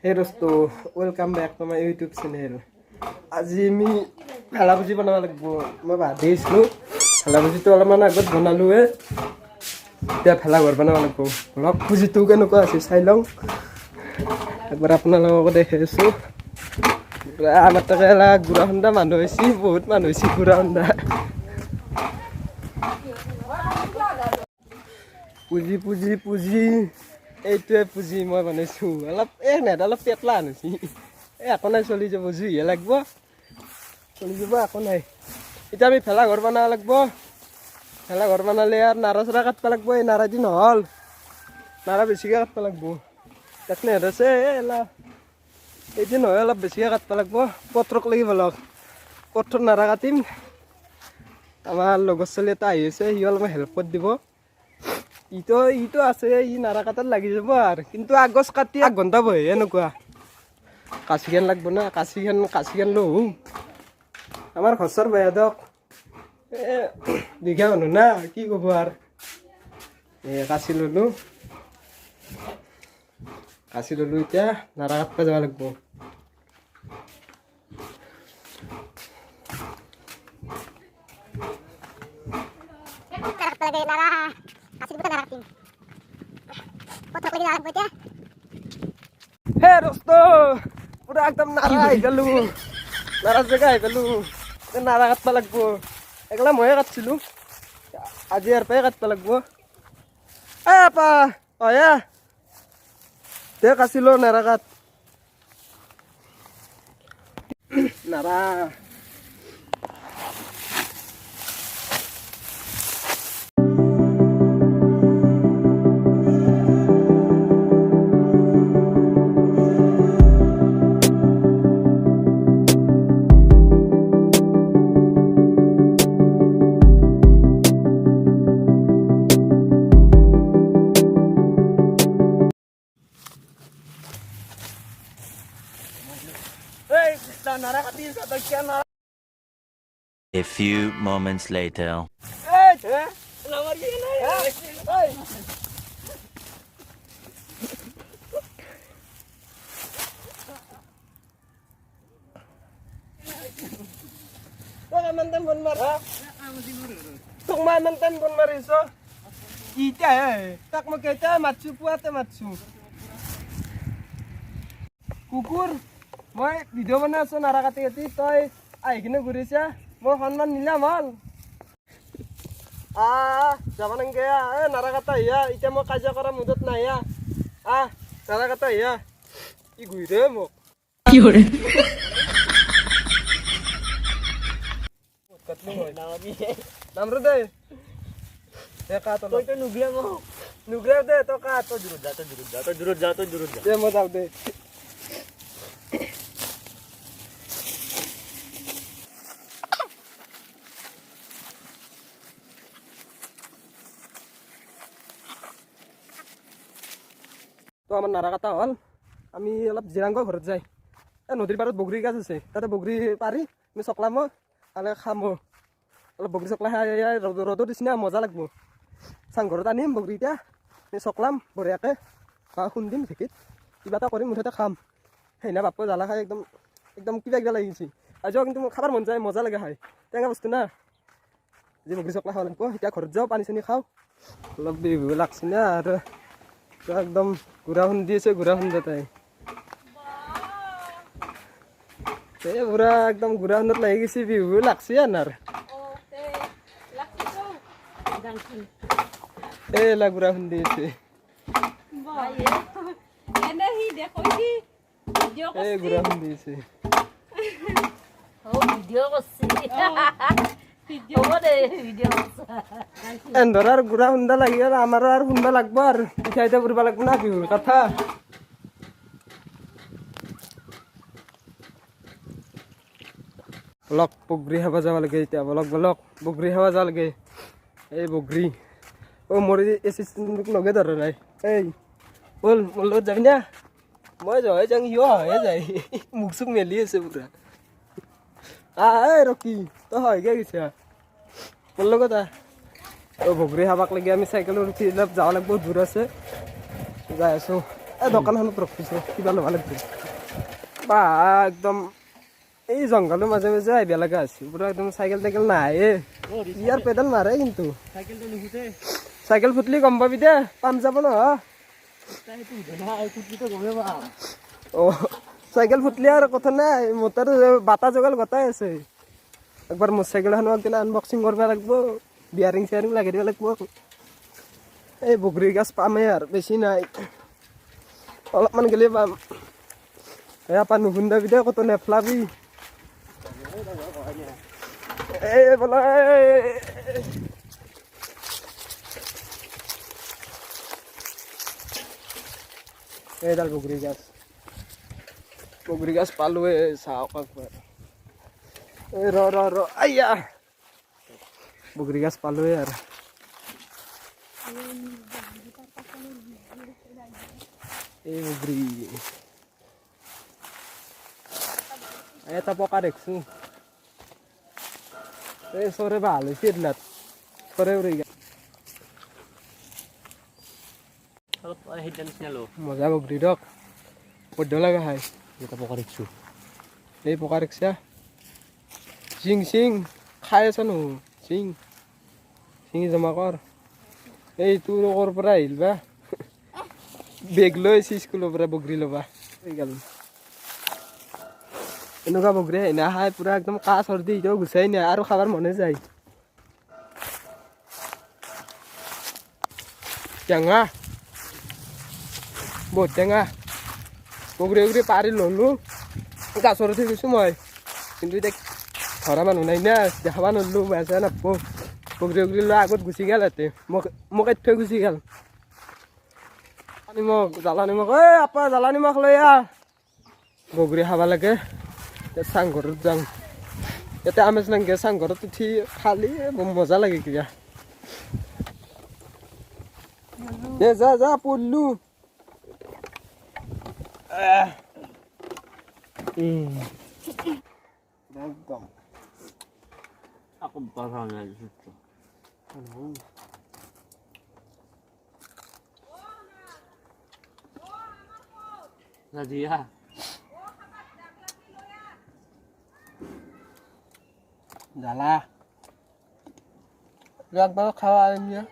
Hey Rosto, welcome back to my YouTube channel. আজি আমি ভালা ভুজি বনাব লাগিব। মই ভাত দিছিলো ভালা ভুজিটো অলপমান আগত বনালোৱে এতিয়া ভালা ঘৰ বনাব লাগিব। লগ ভুজিটো কেনেকুৱা আছে চাই লওঁ একবাৰ আপোনালোকক দেখাইছোঁ। আমাৰ তাকে গুড়া খুন্দা মানুহ হৈছে, বহুত মানুহ হৈছে গুড়া খুন্দা। পুজি পুজি পুজি এইটোৱে পুজি মই বনাইছোঁ। অলপ নেট অলপ পেটলা আনিছি একো নাই, চলি যাব, জুইহে লাগিব, চলি যাব, একো নাই। এতিয়া আমি ভেলা ঘৰ বনাব লাগিব। ভেলা ঘৰ বনালে আৰু নাৰা চাৰা কাটব লাগিব। এই নাৰা দি নহ'ল, নাৰা বেছিকৈ কাটব লাগিব। তাক নেহেৰাছে এলা এইদি নহয়, অলপ বেছিকৈ কাটব লাগিব। পত্ৰক লাগিব লগ পত্ৰৰ নাৰা কাটিম। আমাৰ লগৰ ছোৱালী এটা আহি আছে, সি অলপমান হেল্প কৰি দিব। ইটো আছে, ই নাৰা কাটাত লাগি যাব আৰু। কিন্তু আগছ কাটি 1 ঘণ্টা বহে এনেকুৱা। কাঁচিখান লাগব না, কাঁচিখান লওঁ। আমাৰ ঘৰৰ বেয়া বিঘা মানুহ না, কি ক'ব আৰু। কাঁচি ল'লোঁ এতিয়া নাৰা কাটব যাব লাগিব। হে দোস্ত, পুৰা একদম নাৰা আহি গেলো, নাৰা জেগা আহি গেলো। নাৰা কাটব লাগিব। একলা ময়ে কাটছিলোঁ, আজি ইয়াৰ পৰাই কাটব লাগিব। আপা অয়া দে কাটিলোঁ নাৰা কাট নাৰা। A few moments later. Mantan pun marah. Tung mantan pun marah so. Kita tak mau kita matsu puate matsu. Kukur, মই ভিডিঅ' বনাই আছোঁ নাৰা কাটি কাটি। তই আহি কিনে ঘূৰিছা, মই সন্মান নিলাম হ'ল। যাব নাংগে নাৰা কাটা আহিয়া। এতিয়া মই কাজিয়া কৰা মুদত নাই। নাৰা কাটা আহিয়া। কি ঘূৰে মোক কি কৰে নামৰো দে তইতো নুগ্ৰে দে। তই কা তই দূৰত যা দে মই যাওঁ দে। তো আমাৰ নাৰা কাটা হ'ল, আমি অলপ জিৰাংগ ঘৰত যাই। নদীৰ পাৰত বগৰী গাছ আছে, তাতে বগৰী পাৰি আমি চকলামো তালে খামো। অলপ বগৰী চকলা খাই ৰ'দত দিছি না, মজা লাগব। চাংঘৰত আনিম বগৰী, এতিয়া আমি চকলাম বঢ়িয়াকৈ বা খুন্দিম ঢেঁকীত, কিবা এটা কৰিম, মুঠতে খাম। সেইদিনা বাপা জ্বালা খাই একদম কিবা লাগি গৈছে। আজিও কিন্তু খাবৰ মন যায়, মজা লাগে খাই, টেঙা বস্তু না। যি বগৰী চকলা খাব লাগিব। এতিয়া ঘৰত যাওঁ, পানী চানী খাওঁ। অলপ বিহু লাগছি না, আৰু একদম গুড়া খুন্দি আছে, গুড়া খুন্দা পুরা একদম গুড়া খুন্দাত লাগি গেছি, বিহু লাগছি আনার। এলা গুড়া খুন্দি আছে, গুড়া খুন্দি আছে। এন্ধৰ আৰু গুড়া খুন্দা লাগি আৰু আমাৰো আৰু খুন্দা লাগব আৰু পিঠা চিঠা পুৰিব লাগব না বিহুৰ কথা। বলক বগৰী খাব যাব লাগে এতিয়া। বলক বগৰী খাব যাব লাগে। এই বগৰী মোৰ এচিষ্টেণ্টক লগে ধৰা নাই। এই বল মোৰ লগত যাবি না? মই যাওঁ যাওঁ, সিও হয়ে যায়, মুখ চুখ মেলি আছে পুৰা। ৰকি তই হয়গে গৈছা মোৰ লগত। বগৰী খাবাক লাগি আমি চাইকেলত উঠি অলপ যাব লাগিব, দূৰ আছে, যাই আছোঁ। এই দোকানখনত ৰখিছোঁ কিবা ল'ব লাগিব বা একদম এই জংঘলৰ মাজে মাজে আহিব লগা হৈছে পুৰা একদম চাইকেল টাইকেল নাহে ইয়াৰ পেডেল মাৰে কিন্তু চাইকেল ফুটলি গম পাবি দে পাম যাব নহয় অঁ চাইকেল ফুটলি আৰু কথা নাই মোটাৰ বাটা জগাল গতাই আছে একবাৰ মোৰ চাইকেলখন দিলে আনবক্সিং কৰিব লাগিব বিয়াৰিং চিয়াৰিং লাগি দিব লাগিব এই বগৰী গাছ পামেই আৰু বেছি নাই অলপমান গেলি পাম এয়া পা নুশুন্দাবি দে কত নেফলাবি এই বোলে এইডাল বগৰী গাছ পালোৱে চাওক একবাৰ এই ৰ আইয়া বগৰী গাছ পালোৱে আৰু এই বগৰী এটা পকা দেখছোঁ এই চৰে ভাল হৈছে এইবিলাক চৰে উৰি গা মজা বগৰী দিয়ক বৈধ্য লগা খাই এটা পকা দেখছোঁ এই পকা দেখছা চিং চিং খাই আছা নো চিং চিঙি জমা কৰ এই তোৰ ক'ৰ পৰা আহিল বা বেগ লৈ আহিছে স্কুলৰ পৰা বগৰী ল'বা গ'ল এনেকুৱা বগৰী আহি নাখায় পুৰা একদম কাহ চৰ্দি এতিয়াও গুচাই নাই আৰু খাবৰ মনে যায় টেঙা বহুত টেঙা বগৰী পাৰি ল'লোঁ গাছৰ উঠি গৈছোঁ মই কিন্তু এতিয়া ধৰা মানুহ নাই না দেখাব নোৱাৰিলোঁ বেচা নাপাব বগৰী লৈ আগত গুচি গ'ল ইয়াতে মোক থৈ গুচি গ'ল নিমখ জ্বালা নিমখ এই আপা জ্বালা নিমখ লৈ আহ বগৰী খাব লাগে চাংঘৰত যাওঁ ইয়াতে আমেজ নাংগে চাংঘৰত উঠি খালি মজা লাগে কিবা দে যা পঢ়লো একদম Aku bakal lagi situ. Nadia. জ্বালা একবার খাওয়া আনিয়া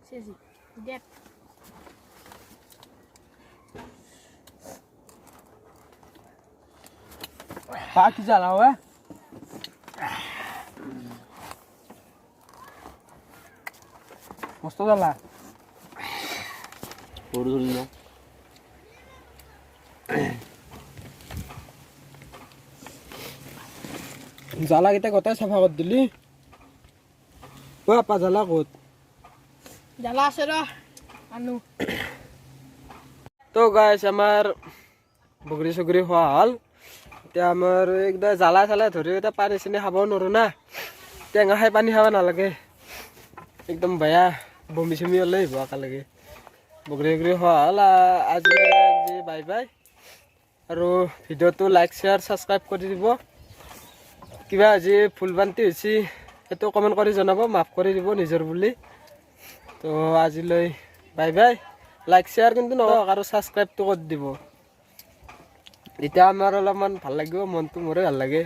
Sisi, lihat. Pak ki জ্বালা হয় মস্ত জ্বালা Urus na. জ্বালা কেইটা গোটাই চাফা কৰি দিলি অ আপা জ্বালা ক'ত Jala sudah. Anu. তো গাইছ আমাৰ বগৰী চগৰী খোৱা হ'ল এতিয়া আমাৰ একদম জ্বালা চালা ধৰি এতিয়া পানী চানী খাব নোৱাৰোঁ না টেঙা খাই পানী খাব নালাগে একদম বেয়া বমি চমি হ'লে আহিব একেলগে বগৰী চগৰী খোৱা হ'ল আজি বাই বাই আৰু ভিডিঅ'টো লাইক শ্বেয়াৰ ছাবস্ক্ৰাইব কৰি দিব কিবা আজি ভুল ভ্ৰান্তি হৈছে সেইটো কমেণ্ট কৰি জনাব মাফ কৰি দিব নিজৰ বুলি তো আজিলৈ বাই বাই লাইক শ্বেয়াৰ কিন্তু নহওক আৰু ছাবস্ক্ৰাইবটো কৰি দিব এতিয়া আমাৰ অলপমান ভাল লাগিব মনটো মোৰে ভাল লাগে